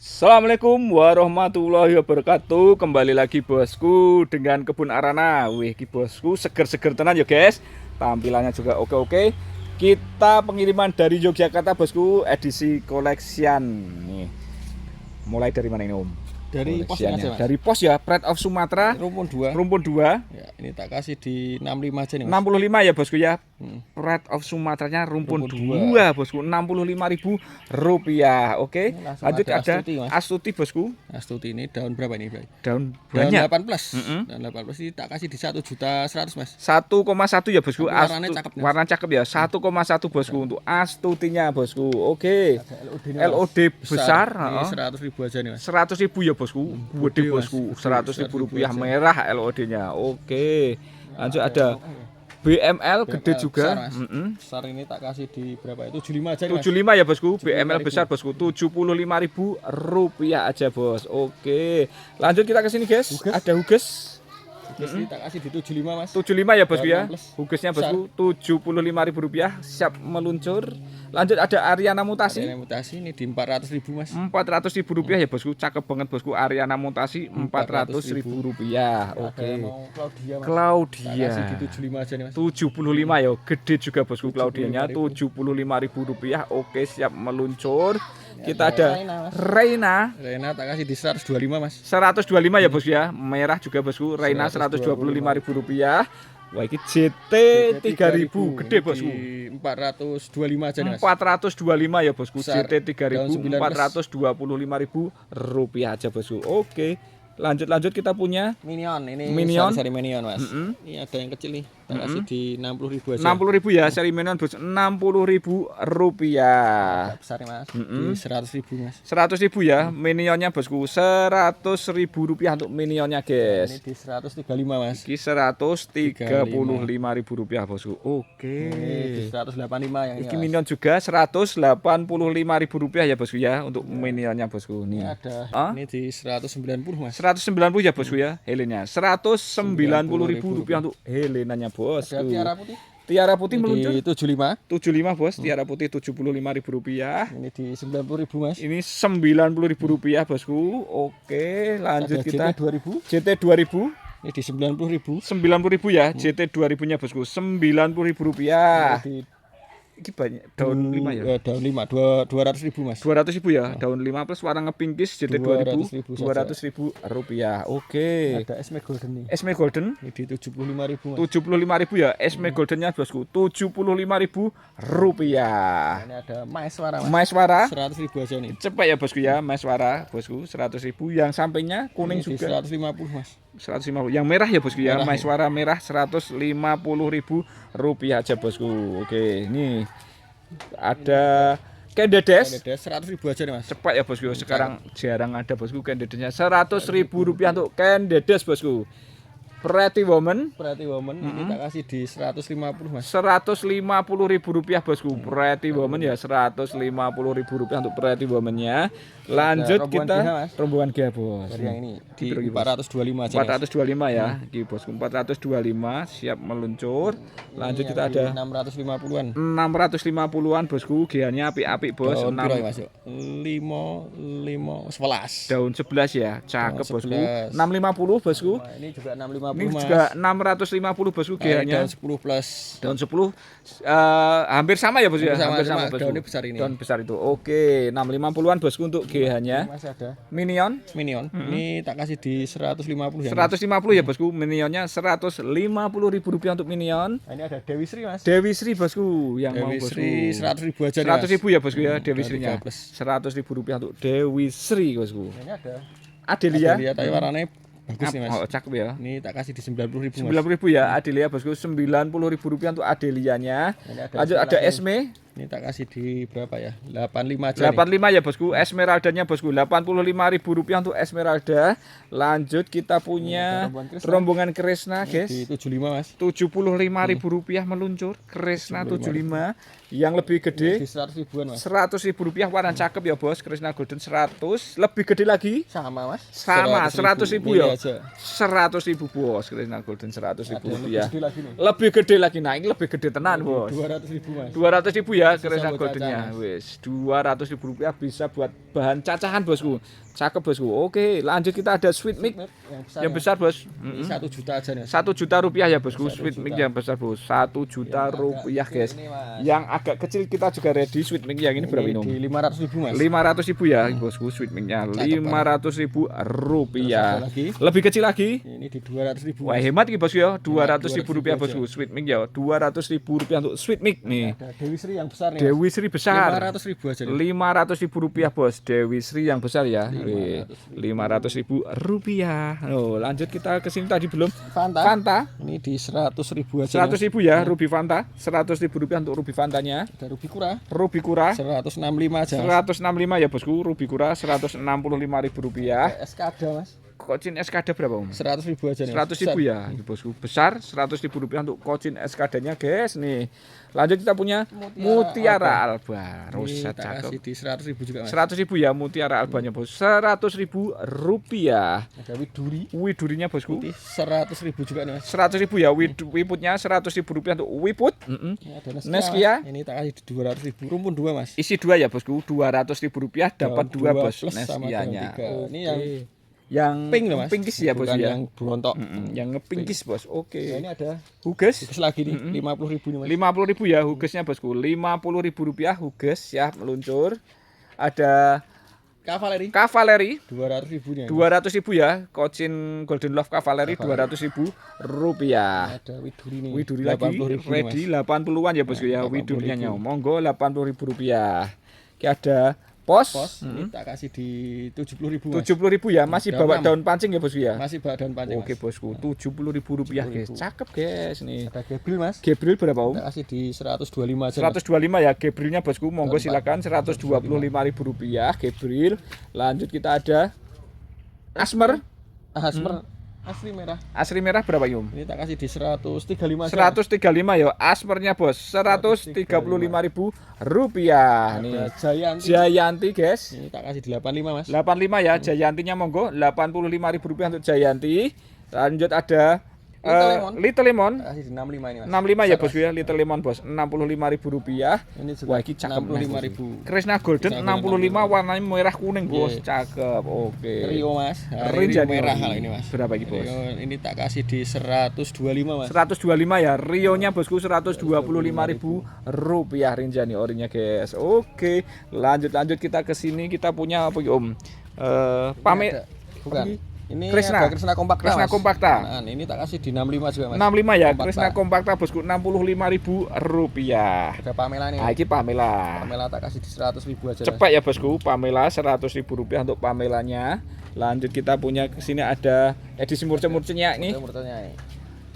Assalamualaikum warahmatullahi wabarakatuh. Kembali lagi bosku dengan kebun arana. Wih, bosku seger-seger tenan ya guys. Tampilannya juga oke-oke. Kita pengiriman dari Yogyakarta bosku, edisi koleksian. Nih. Mulai dari mana ini Om? Dari pos aja, Mas. Dari pos ya, Pride of Sumatera. Rumpun 2. Rumpun 2. Ya, ini tak kasih di 65 aja nih, Mas. 65 ya bosku ya. Pride of Sumateranya rumpun 2 bosku, Rp65.000. Oke. Lanjut ada Astuti bosku. Astuti ini daun berapa ini, Bray? Daun Daun banyak. 18. Daun 18 ini tak kasih di 1.100.000, Mas. 1,1 ya bosku. Warnanya cakep, Mas. Warna cakep ya. 1,1 bosku untuk Astutinya bosku. Oke. LOD besar, Ini 100.000 aja nih, Mas. 100.000 ya bosku. Gede bosku. Rp100.000 merah LOD-nya. Oke. Lanjut ada BML gede juga. Besar ini tak kasih di berapa ya? 75 aja nih, Mas. 75 ya bosku. BML besar bosku. Rp75.000 aja bos. Oke. Lanjut kita ke sini guys. Ada Huges. Ini tak kasih di 75, Mas. 75 ya bosku ya. 16. Hugesnya bosku Rp75.000 siap meluncur. Lanjut ada Ariana Mutasi. Ariana Mutasi ini di 400.000, Mas. Rp400.000 ya bosku. Cakep banget bosku. Ariana Mutasi Rp400.000. Oke. Claudia. Tak kasih di 75 aja nih, Mas. 75 ya. Gede juga bosku Claudianya. Rp75.000. Oke, siap meluncur. Kita ada Reina. Reina tak kasih di 125, Mas. 125 ya bosku ya. Merah juga bosku. Reina Rp125.000. Wah, ini JT 3000 gede bosku. Di 425 aja nih, Mas. 425 ya bosku. Besar. JT 3000 Rp425.000 aja bosku. Oke. Lanjut kita punya Minion ini. Minion. Seri Minion, Mas. Ini ada yang kecil nih. Tak kasih di 60.000 aja. 60.000 ya, seri Minion bos. Rp60.000. Besar nih, Mas. Di 100.000, Mas. 100.000 ya. Minionnya bosku. Rp100.000 untuk minionnya, guys. Ini di 135, Mas. Ini Rp135.000 bosku. Oke. Ini di 185 yang ini. Ini minion juga Rp185.000 ya bosku ya untuk minionnya bosku. Ini Nih. ada. Ini di 190, Mas. 190 ya bosku ya Helenanya. Rp190.000 untuk Helenanya bosku. Ada tiara putih. Tiara putih meluncur Di 75. 75 bos. Tiara putih Rp75.000. Ini di 90.000, Mas. Ini Rp90.000 bosku. Oke, lanjut Ada kita JT 2000. JT 2000. Ini di 90.000. 90.000 ya. JT 2000-nya bosku. Rp90.000. Di Ini banyak daun 5 ya. Daun 5 200.000, Mas. 200.000 ya. Daun 5 plus warna ngepingkis JT 2000 200.000 Rp200.000. Oke. Ada Esme Golden nih. Esme Golden Ini di 75.000, Mas. 75.000 ya. Esme Goldennya bosku Rp75.000. Ini ada Maeswara, Mas. Maeswara 100.000 aja nih. cepat ya bosku ya. Maeswara bosku 100.000. Yang sampingnya kuning Ini di juga 150, Mas. 150. Yang merah ya bosku ya. Merah. Maeswara merah Rp150.000 aja bosku. Oke, ini ada Kendedes. Ada 100.000 aja nih, Mas. Cepat ya bosku. Sekarang jarang ada bosku Kendedesnya. Rp100.000 untuk Kendedes bosku. Pretty Woman Pretty Woman ini tak kasih di 150, Mas. Rp150.000 bosku. Pretty Woman ya Rp150.000 untuk Pretty Woman-nya. Lanjut rombongan kita GH, Mas. rombongan GH bos. Dari yang ini di 425 aja. 425 ya. Iki bosku 425 siap meluncur. Lanjut kita ada 650-an. 650-an bosku. GH-nya apik-apik bos. Daun piro ya, Mas? 11. Daun 11 ya. Cakep Daun bosku. 11. 650 bosku. Nah, ini juga 650, Ini Mas. juga 650 bosku GH-nya. Daun 10 plus. Daun 10 hampir sama ya bos ya. Hampir sama, bosku. daunnya besar ini. Daun besar itu. Oke, 650-an bosku untuk GH-nya. Masih ada Minion Minion. Ini tak kasih di 150 ya. 150 ya bosku. Minionnya Rp150.000 untuk Minion. Nah, ini ada Dewi Sri, Mas. Dewi Sri bosku yang mau Dewi bosku. Sri 100.000 aja nih, Mas. 100.000 ya bosku ya Dewi daun Sri-nya. 13. Rp100.000 untuk Dewi Sri bosku. Ini ada Adelia. Adelia tapi warnanya bagus nih, Mas. Oh, cakep ya. Ini tak kasih di 90.000, Mas. 90.000 ya Adelia bosku. Rp90.000 untuk Adelianya. Ini ada Lanjut ada lagi. Esme. Ini tak kasih di berapa ya? 85 aja nih. 85 ya bosku. Esmeraldanya bosku Rp85.000 untuk Esmeralda. Lanjut kita punya rombongan Kresna guys. Di 75, Mas. Rp75.000 meluncur. Kresna 75. Yang lebih gede Di 100.000-an, Mas. Rp100.000 warna cakep ya bos. Kresna Golden 100. Lebih gede lagi Sama, Mas. sama 100.000 ya. Ini aja. 100.000 bos. Kresna Golden Ada yang Rp100.000. lebih gede lagi nih. Lebih gede lagi. Nah, ini lebih gede tenan bos. 200.000, Mas. 200.000 ya ya Bisa Kresna buat Goldennya. cacahan, Mas. Wis, Rp200.000 bisa buat bahan cacahan, Bosku. Cakep, Bosku. Oke, lanjut kita ada Sweet Mix yang besar, Bos. Ini 1 juta aja nih. Mas. Rp1 juta ya, Bosku. 1 Sweet Mix juta. yang besar, Bos. Rp1 juta, guys. Ini, Mas. Yang agak kecil kita juga ready. Sweet Mix yang ini berapa Ini ini? di 500.000 Mas. Rp500.000 ya, Bosku. Sweet Mix-nya Rp500.000. ada lagi. Lebih kecil lagi. Ini di 200.000. Wah, hemat nih, Bos ya. Rp200.000, Bosku. Sweet Mix ya. Rp200.000 untuk Sweet Mix nih. Ada Dewi Sri yang besar nih. Dewi Sri besar. 500.000 aja nih. Rp500.000, Bos. Dewi Sri yang besar ya. Rp500.000. Oh, lanjut kita ke sini tadi belum. Fanta. Ini di 100.000 aja. 100.000 ya, Ruby Fanta. Rp100.000 untuk Ruby Fantanya. Ada Ruby Kura. Ruby Kura 165 aja. 165 ya, Bosku. Ruby Kura Rp165.000. Eskada Mas. Kocin SKD berapa, Om? 100.000 aja nih. 100.000 ya, ini, Bosku. Besar Rp100.000 untuk kocin SKD-nya, guys. Nih. Lanjut kita punya Mutiara Alba. Ini Rusak tak kasih cakep. di 100.000 juga Mas. 100.000 ya Mutiara Albanya, Bos. Rp100.000. Ada Widuri. Widurinya, Bosku. Putih 100.000 juga nih Mas. 100.000 ya, Wiputnya Rp100.000 untuk Wiput. Ini ada Neskia. Mas. Ini tak kasih di 200.000. Rumpun 2 Mas. Isi 2 ya, Bosku. Rp200.000 dapat 2, Bos. plus sama Neskianya. daun 3. Ini yang Pink loh Mas. Pinkis ya, Bos Bukan ya. yang berontok. Yang ngepinkis, Bos. Nah, Oke. ini ada Huges. Huges lagi nih, 50.000 nih Mas. Rp50.000 ya Hugesnya, Bosku. Rp50.000 Huges siap meluncur. Ada Kavaleri Cavalery 200.000 nih. 200.000 ya. Cochin Golden Love Cavalery Rp200.000. Ada Widuri nih. Widuri lagi 80.000 nih, ready 80-an ya, Bosku ya. 80.000. Widurinya monggo Rp80.000. Oke, ada Pos. Ini tak kasih di 70.000 Mas. 70.000 ya, masih bawa daun pancing ya, Bosku ya. Masih bawa daun pancing. Oke, Mas. Bosku. Rp70.000, guys. Cakep, guys nih. Ada Gabriel Mas. Gabriel berapa, Om? Tak kasih di 125 aja. Mas. 125 ya Gabrielnya, Bosku. Monggo silakan Rp125.000 Gabriel. Lanjut kita ada Asmer. Asli merah. Asri merah berapa, Yum? Ini tak kasih di 135 aja. 135 ya. Asmernya, Bos. Rp135.000. Nih. Ada Jayanti. Jayanti, guys. Ini tak kasih di 85 Mas. 85 ya. Jayantinya monggo Rp85.000 untuk Jayanti. Lanjut ada Little Lemon. Tak kasih di 65 ini Mas. 65 ya, Bos ya. Little Lemon, Bos. Rp65.000. Ini juga Wah, iki cakep. 65.000. Kresna Golden 65 warnanya merah kuning, Bos. Cakep. Oke. Rio Mas. Rinjani merah kalau ini Mas. Berapa iki, Bos? Rio, ini tak kasih di 125 Mas. 125 ya. Rio-nya, Bosku, Rp125.000 Rinjani orinya, guys. Oke. Lanjut kita ke sini, kita punya apa, Om? Pamit. Bukan. Ini Kresna. ada Kresna Kompakta. Kresna Mas. Kompakta. Nah, ini tak kasih di 65 juga Mas. 65 ya. Kompakta. Kresna Kompakta, Bosku, Rp65.000. Ada Pamela nih. Nah, ini Pamela. Pamela tak kasih di 100.000 aja. Cepat ya, Bosku. Pamela Rp100.000 untuk Pamelanya. Lanjut kita punya ke sini ada edisi murce-murcenya ini. Murtanya ini.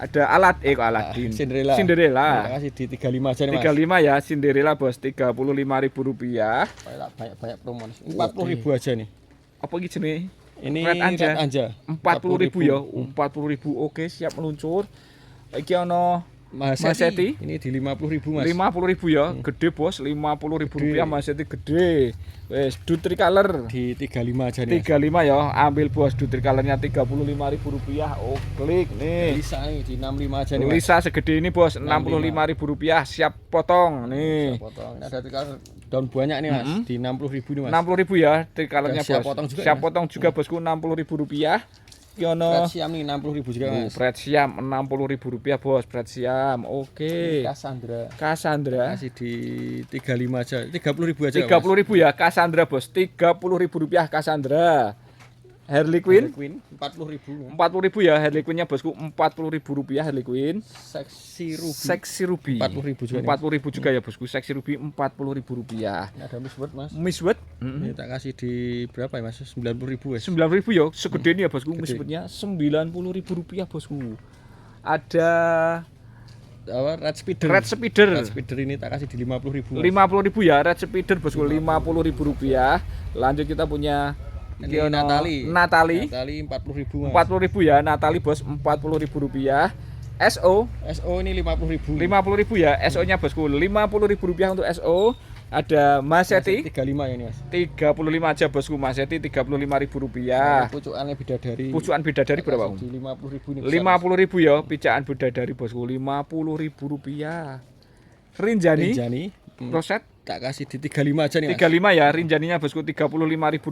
Ada Aladin. Cinderella. Tak kasih di 35 aja nih Mas. 35 ya. Cinderella, Bos. Rp35.000. Banyak promo nih. 40.000 aja nih. Apa iki jenenge? Ini Red Anja. 40.000 ya. 40.000. Oke, siap meluncur. Iki ono Mahaseti. Ini di 50.000 Mas. 50.000 ya. Gede, Bos. Rp50.000 Mahaseti gede. Wes, Dut Tricolor Di 35 aja nih. 35 ya. Ambil, Bos. Dut Tricolornya Rp35.000. Oh, klik nih. Lisa nih di 65 aja nih Mas. Lisa segede ini, Bos. Rp65.000. Siap potong nih. Bisa potong. Ini ada tricolor daun banyak nih Mas. Di 60.000 nih Mas. 60.000 ya tricolornya, Siap Bos. potong juga Siap ya? potong juga, Bosku. Rp60.000. Ki ono Red Siam nih 60.000 juga Mas. Pret Siam Rp60.000, Bos. Pret Siam. Oke. Cassandra. Cassandra Kasih di 35 aja. 30.000 aja. 30.000 ya Cassandra, Bos. Rp30.000 Cassandra. Harley Quinn Queen 40.000. 40.000 ya. Harley Quinn-nya, Bosku. Rp40.000 Harley Quinn. Seksi Ruby. Sexy Ruby 40.000 juga nih. 40.000 juga ya, Bosku. Sexy Ruby Rp40.000. Ini ada Miss World Mas. Miss Wood Ini tak kasih di berapa ya Mas? 90.000 ya. 9.000 ya. Segede ini ya, Bosku. Miss Wood-nya Rp90.000, Bosku. Ada Apa Red Spider. Red Spider. Red Spider ini tak kasih di 50.000. 50.000 ya. Red Spider, Bosku. Rp50.000. Lanjut kita punya Ini Natali. Natali 40.000 Mas. 40.000 ya. Natali, Bos. Rp40.000. SO SO ini 50.000. 50.000 ya. SO-nya, Bosku. Rp50.000 untuk SO. Ada Maseti 35 ya ini Mas. 35 aja, Bosku. Maseti Rp35.000. Pucukannya bidadari. Pucukan bidadari berapa, Om? Di 50.000 ini. 50.000 ya. Pijakan bidadari, Bosku. Rp50.000. Rinjani Rinjani Roset Tak kasih di 35 aja nih, Mas. 35 ya, Rinjaninya bosku Rp35.000.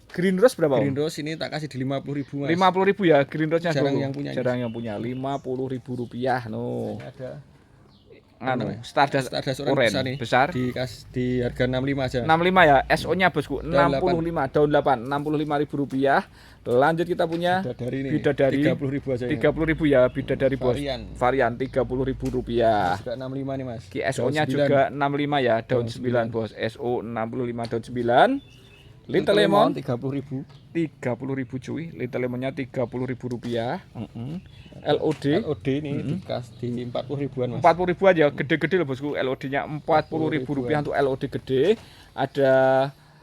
Green Rose berapa Green Om? Rose ini tak kasih di 50.000, Mas. 50.000 ya, Green Rose-nya Jarang bro. yang punya ini. Jarang yang punya, Rp50.000 no. Ini ada Anu, Stardust orange Orange besar besar. nih. di harga 65 aja. 65 ya, SO-nya bosku Daun 65, daun 8, Rp65.000. Lanjut kita punya Bidadari nih. Bidadari 30.000 aja. 30.000 ya, Bidadari bos. Varian. Rp30.000. Juga 65 nih, Mas. Ki SO-nya juga 65 ya, daun 9 bos. SO 65 daun 9. Little Lemon 30.000. 30.000 cuy. Little Lemonnya Rp30.000. LOD ini dikas di 40.000-an, Mas. 40.000 aja, gede-gede loh bosku. LOD-nya Rp40.000 untuk LOD gede. Ada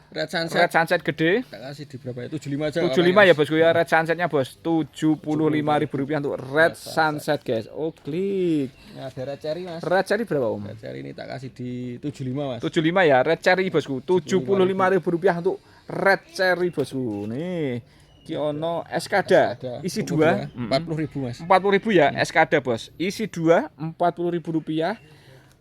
Red Sunset Red Sunset gede. tak kasih di berapa ya? 75 aja. 75 ya bosku ya, Red Sunsetnya bos. Rp75.000 untuk Red Sunset guys. Oh klik. Ini ada Red Cherry, Mas. Red Cherry berapa Om? Red Cherry ini tak kasih di 75, Mas. 75 ya, Red Cherry bosku. Rp75.000 untuk Red Cherry bosku. Nih, ki ono Eskada. Isi 2 40.000, Mas. 40.000 ya, Eskada bos. Isi 2 Rp40.000.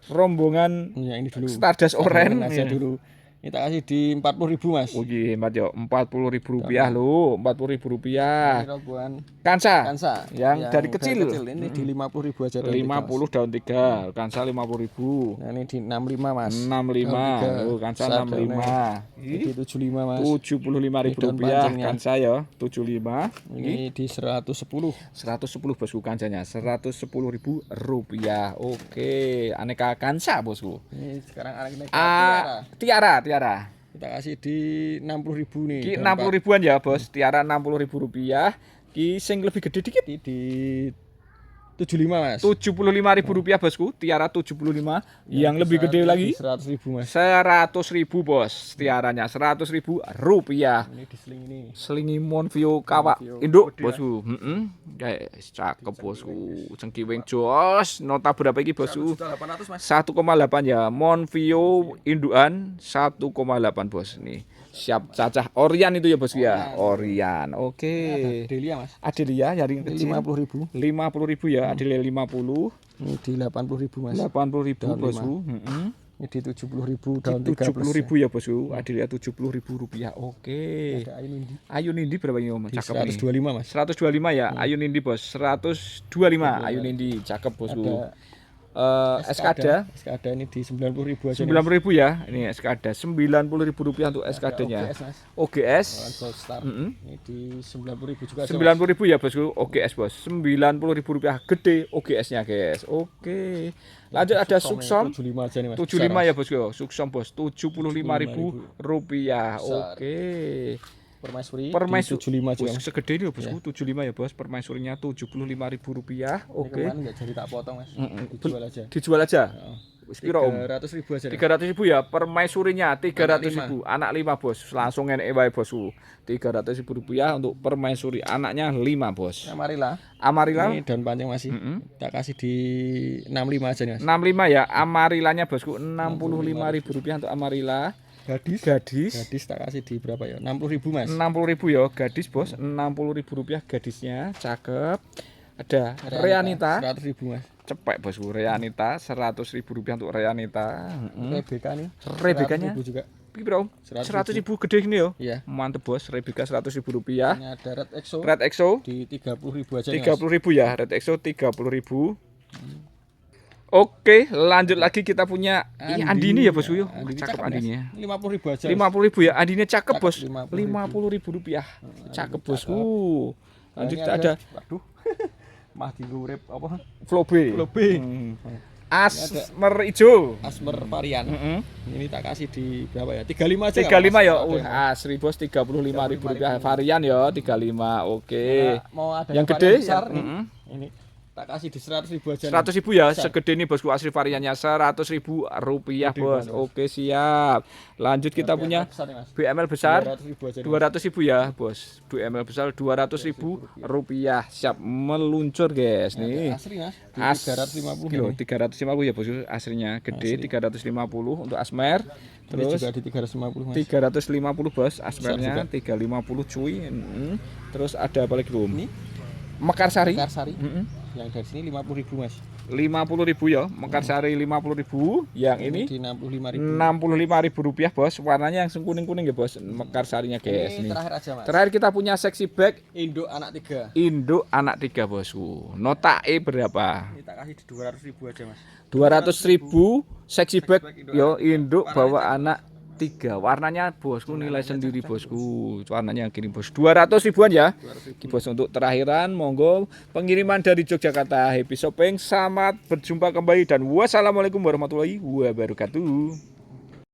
Rombongan Ya ini dulu. Stardust Orange aja dulu. Ini tak kasih di 40.000, Mas. Oh iya, Mbak yo, Rp40.000 lo, Rp40.000. Ini rombongan Kansa. yang dari kecil. Ini di 50.000 aja. 50 daun 3, Kansa Rp50.000. Nah, ini di 65, Mas. 65. Oh, Kansa 65. Ini di 75, Mas. Rp75.000 Kansa ya, 75. Ini di 110. 110 bosku kancanya, Rp110.000. Oke, aneka Kansa bosku. Ini sekarang anaknya Tiara. kita kasih di 60.000 nih. Ki 60.000-an ya, Bos. Tiara Rp60.000. Ki sing lebih gede dikit Ini di 75, Mas. Rp75.000 bosku. Tiara 75. Yang lebih gede lagi 100.000, Mas. 100.000 bos. Tiaranya Rp100.000. Ini di seling ini. Selingi Monvio kawak induk bosku. Guys, cakep bosku. Cengkiweng jos. Nota berapa iki bosku? 1.800.000, Mas. 1,8 ya. Monvio indukan 1,8 bos. Nih. Siap cacah Orion itu ya bosku ya. Orion. Oke. Delia, Mas. Adelia yang kecil 50.000. 50.000 ya. Adelia 50. Ini di 80.000, Mas. 80.000 bosku. Ini di 70.000 daun 70.000 30.000 ya bosku. Adelia Rp70.000. Oke. Ada Ayu Nindi. Ayu Nindi berapa ini Om? Di Cakep nih. 125, Mas. 125 ya. Ayu Nindi bos. 125 Ayu Nindi. Cakep bosku. Eskada ini di 90.000 aja. 90.000 ya. Ini Eskada Rp90.000 untuk Eskadanya. OGS. Gold Star. Ini di 90.000 juga. 90.000 ya bosku. OGS bos. Rp90.000 gede OGS-nya guys. Oke. Lanjut ada Suksom 75 aja nih, Mas. 75 ya bosku. Suksom bos. Rp75.000. Oke. Permaisuri 75 juga. segede ini bosku. 75 ya bos. Permaisurinya Rp75.000. Oke. Enggak jadi tak potong, Mas. Dijual aja. Dijual aja. Wis piro Om? 300.000 aja. 300.000 ya, permaisurinya 300.000. Anak 5 bos. Langsung enek wae bosku. Rp300.000 untuk permaisuri. Anaknya 5 bos. Amarilla Ini daun panjang masih. Tak kasih di 65 aja nih, Mas. 65 ya. Amarillanya bosku Rp65.000 untuk Amarilla. Gadis tak kasih di berapa ya? 60.000, Mas. 60.000 ya, gadis bos. Rp60.000 gadisnya. Cakep. Ada Reanita 100.000, Mas. Cepek bosku. Reanita Rp100.000 untuk Reanita. Rebecca nih. Rebecanya 100.000 juga. Bro, 100.000 gede gini yo. Iya. Mantep bos, Rebecca Rp100.000. Ini ada Red EXO di 30.000 aja. 30.000 ya, Red EXO 30.000. Oke, lanjut lagi kita punya Andini ya bosku yo. Cakep Andininya. 50.000 aja. 50.000 ya, Andininya cakep bos. Rp50.000. Rp50.000. Cakep bosku. Lanjut ada waduh. Mah urip apa? Flobe. Asmer ijo. Asmer varian. Ini tak kasih di berapa ya? 35 aja. 35 ya. Asri bos Rp35.000 varian ya, 35. Oke. Mau ada yang gede besar ini tak kasih di 100.000 aja. 100.000 ya, segede ini bosku. Asli variannya Rp100.000 bos. Oke siap. Lanjut kita punya BML besar 200.000 ya bos. BML besar Rp200.000. Siap meluncur guys nih. Asli Mas. 350 350 ya bosku. Aslinya gede 350 untuk Asmer. Terus juga di 350 Mas. 350 bos. Asmernya 350 cuy. Terus ada apa lagi Bro? Ini Mekarsari. Yang dari sini 50.000 Mas. 50.000 ya, Mekarsari 50.000. Yang ini di 65.000. Rp65.000 bos. Warnanya yang kuning-kuning ya bos. Mekarsarinya guys Ini nih. terakhir aja mas. Terakhir kita punya seksi bag Induk anak 3. induk anak 3 bosku. Nota E berapa? Ini tak kasih di 200.000 aja mas. 200.000 seksi bag yo induk Warnanya bawa cakep. anak 3. Warnanya bosku nilai sendiri bosku. Warnanya gini bos. 200.000-an ya. 200.000. Ki bos untuk terakhiran monggo pengiriman dari Yogyakarta. Happy shopping. Selamat berjumpa kembali dan wassalamualaikum warahmatullahi wabarakatuh.